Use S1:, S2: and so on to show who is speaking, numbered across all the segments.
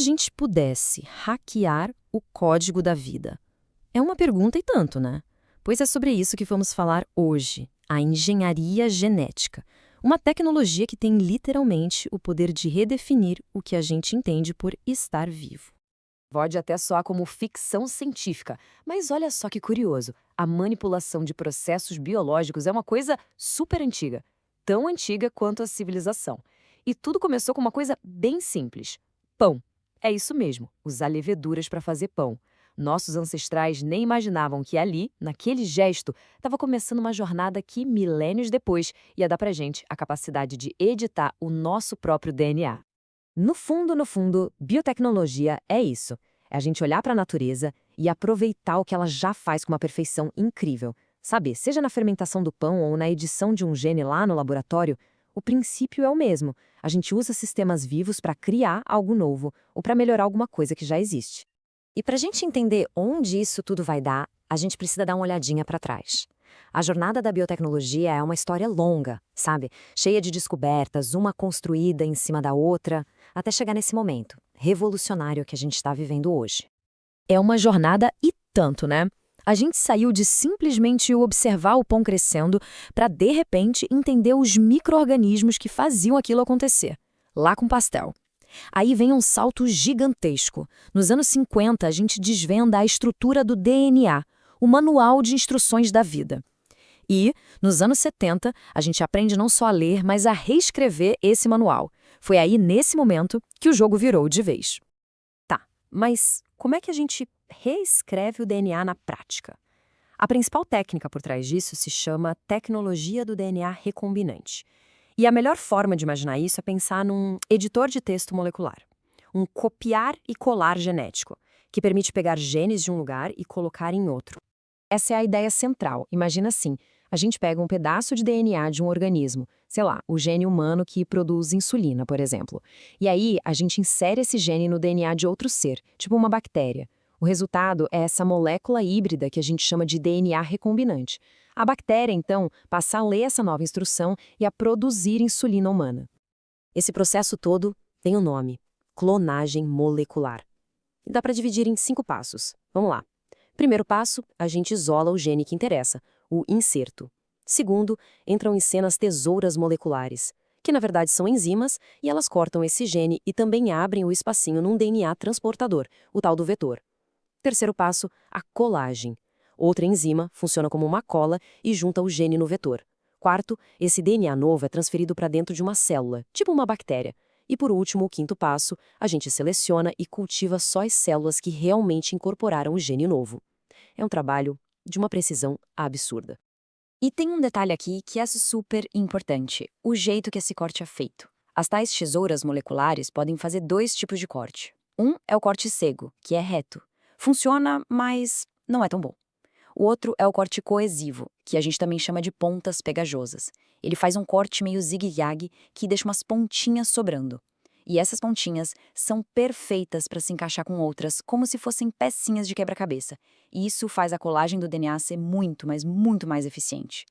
S1: gente pudesse hackear o código da vida? É uma pergunta e tanto, né? Pois é sobre isso que vamos falar hoje, a engenharia genética. Uma tecnologia que tem literalmente o poder de redefinir o que a gente entende por estar vivo.
S2: Pode até soar como ficção científica, mas olha só que curioso. A manipulação de processos biológicos é uma coisa super antiga, tão antiga quanto a civilização. E tudo começou com uma coisa bem simples: pão. É isso mesmo, usar leveduras para fazer pão. Nossos ancestrais nem imaginavam que ali, naquele gesto, estava começando uma jornada que, milênios depois, ia dar pra gente a capacidade de editar o nosso próprio DNA. No fundo, biotecnologia é isso. É a gente olhar para a natureza e aproveitar o que ela já faz com uma perfeição incrível. Sabe, seja na fermentação do pão ou na edição de um gene lá no laboratório, o princípio é o mesmo. A gente usa sistemas vivos para criar algo novo ou para melhorar alguma coisa que já existe. E para a gente entender onde isso tudo vai dar, a gente precisa dar uma olhadinha para trás. A jornada da biotecnologia é uma história longa, sabe? Cheia de descobertas, uma construída em cima da outra, até chegar nesse momento revolucionário que a gente está vivendo hoje.
S1: É uma jornada e tanto, né? A gente saiu de simplesmente observar o pão crescendo para, de repente, entender os micro-organismos que faziam aquilo acontecer, lá com pastel. Aí vem um salto gigantesco. Nos anos 50, a gente desvenda a estrutura do DNA, o manual de instruções da vida. E, nos anos 70, a gente aprende não só a ler, mas a reescrever esse manual. Foi aí, nesse momento, que o jogo virou de vez.
S2: Tá, mas como é que a gente reescreve o DNA na prática? A principal técnica por trás disso se chama tecnologia do DNA recombinante. E a melhor forma de imaginar isso é pensar num editor de texto molecular, um copiar e colar genético, que permite pegar genes de um lugar e colocar em outro. Essa é a ideia central. Imagina assim, a gente pega um pedaço de DNA de um organismo, sei lá, o gene humano que produz insulina, por exemplo. E aí a gente insere esse gene no DNA de outro ser, tipo uma bactéria. O resultado é essa molécula híbrida que a gente chama de DNA recombinante. A bactéria, então, passa a ler essa nova instrução e a produzir insulina humana. Esse processo todo tem um nome: clonagem molecular. E dá para dividir em 5 passos. Vamos lá. Primeiro passo, a gente isola o gene que interessa, o inserto. Segundo, entram em cena as tesouras moleculares, que na verdade são enzimas, e elas cortam esse gene e também abrem o espacinho num DNA transportador, o tal do vetor. Terceiro passo, a colagem. Outra enzima funciona como uma cola e junta o gene no vetor. Quarto, esse DNA novo é transferido para dentro de uma célula, tipo uma bactéria. E por último, o quinto passo, a gente seleciona e cultiva só as células que realmente incorporaram o gene novo. É um trabalho de uma precisão absurda.
S3: E tem um detalhe aqui que é super importante: o jeito que esse corte é feito. As tais tesouras moleculares podem fazer 2 tipos de corte. Um é o corte cego, que é reto. Funciona, mas não é tão bom. O outro é o corte coesivo, que a gente também chama de pontas pegajosas. Ele faz um corte meio zigue-zague que deixa umas pontinhas sobrando. E essas pontinhas são perfeitas para se encaixar com outras, como se fossem pecinhas de quebra-cabeça. E isso faz a colagem do DNA ser muito, mas muito mais eficiente.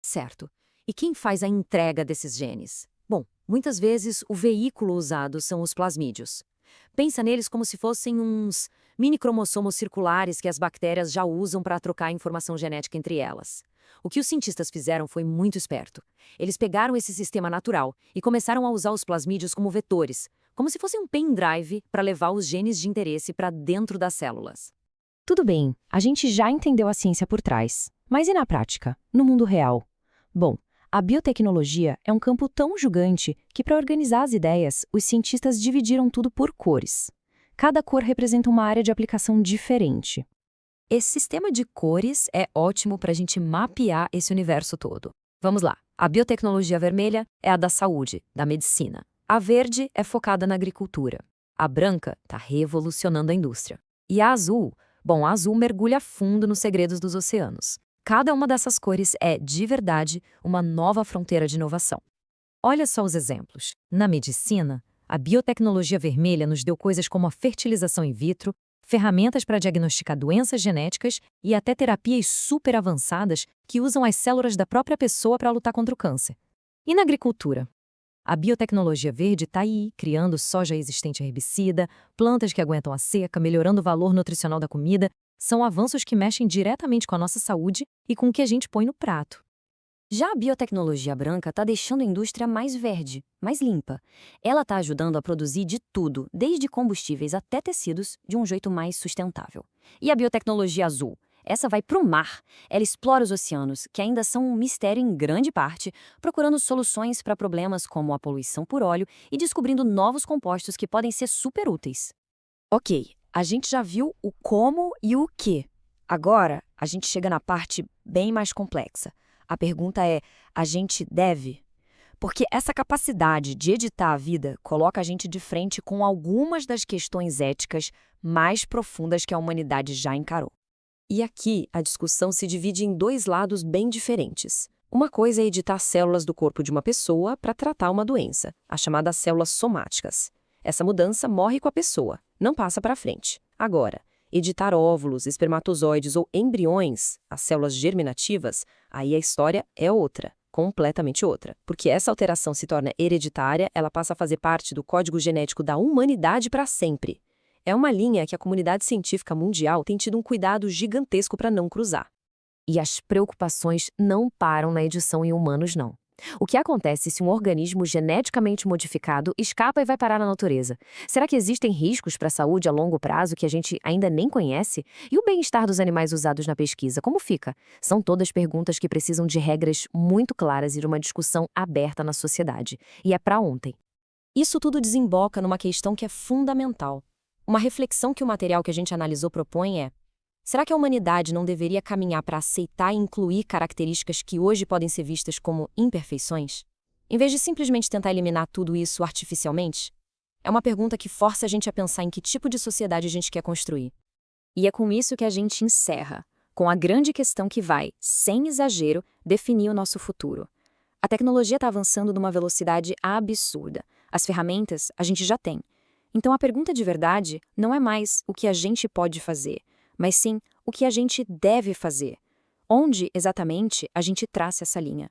S2: Certo. E quem faz a entrega desses genes? Bom, muitas vezes o veículo usado são os plasmídios. Pensa neles como se fossem uns mini cromossomos circulares que as bactérias já usam para trocar informação genética entre elas. O que os cientistas fizeram foi muito esperto. Eles pegaram esse sistema natural e começaram a usar os plasmídios como vetores, como se fosse um pendrive para levar os genes de interesse para dentro das células.
S1: Tudo bem, a gente já entendeu a ciência por trás. Mas e na prática, no mundo real? Bom, a biotecnologia é um campo tão gigante que, para organizar as ideias, os cientistas dividiram tudo por cores. Cada cor representa uma área de aplicação diferente.
S2: Esse sistema de cores é ótimo para a gente mapear esse universo todo. Vamos lá. A biotecnologia vermelha é a da saúde, da medicina. A verde é focada na agricultura. A branca está revolucionando a indústria. E a azul? Bom, a azul mergulha fundo nos segredos dos oceanos. Cada uma dessas cores é, de verdade, uma nova fronteira de inovação. Olha só os exemplos. Na medicina, a biotecnologia vermelha nos deu coisas como a fertilização in vitro, ferramentas para diagnosticar doenças genéticas e até terapias super avançadas que usam as células da própria pessoa para lutar contra o câncer. E na agricultura?
S1: A biotecnologia verde está aí, criando soja resistente a herbicida, plantas que aguentam a seca, melhorando o valor nutricional da comida. São avanços que mexem diretamente com a nossa saúde e com o que a gente põe no prato.
S3: Já a biotecnologia branca está deixando a indústria mais verde, mais limpa. Ela está ajudando a produzir de tudo, desde combustíveis até tecidos, de um jeito mais sustentável. E a biotecnologia azul? Essa vai para o mar. Ela explora os oceanos, que ainda são um mistério em grande parte, procurando soluções para problemas como a poluição por óleo e descobrindo novos compostos que podem ser super úteis.
S2: Ok, a gente já viu o como e o que. Agora, a gente chega na parte bem mais complexa. A pergunta é, a gente deve? Porque essa capacidade de editar a vida coloca a gente de frente com algumas das questões éticas mais profundas que a humanidade já encarou. E aqui, a discussão se divide em dois lados bem diferentes. Uma coisa é editar células do corpo de uma pessoa para tratar uma doença, as chamadas células somáticas. Essa mudança morre com a pessoa, não passa para frente. Agora, editar óvulos, espermatozoides ou embriões, as células germinativas, aí a história é outra, completamente outra. Porque essa alteração se torna hereditária, ela passa a fazer parte do código genético da humanidade para sempre. É uma linha que a comunidade científica mundial tem tido um cuidado gigantesco para não cruzar. E as preocupações não param na edição em humanos, não. O que acontece se um organismo geneticamente modificado escapa e vai parar na natureza? Será que existem riscos para a saúde a longo prazo que a gente ainda nem conhece? E o bem-estar dos animais usados na pesquisa, como fica? São todas perguntas que precisam de regras muito claras e de uma discussão aberta na sociedade. E é para ontem. Isso tudo desemboca numa questão que é fundamental. Uma reflexão que o material que a gente analisou propõe é: será que a humanidade não deveria caminhar para aceitar e incluir características que hoje podem ser vistas como imperfeições? Em vez de simplesmente tentar eliminar tudo isso artificialmente? É uma pergunta que força a gente a pensar em que tipo de sociedade a gente quer construir.
S3: E é com isso que a gente encerra, com a grande questão que vai, sem exagero, definir o nosso futuro. A tecnologia está avançando numa velocidade absurda. As ferramentas a gente já tem. Então a pergunta de verdade não é mais o que a gente pode fazer, mas sim o que a gente deve fazer. Onde, exatamente, a gente traça essa linha?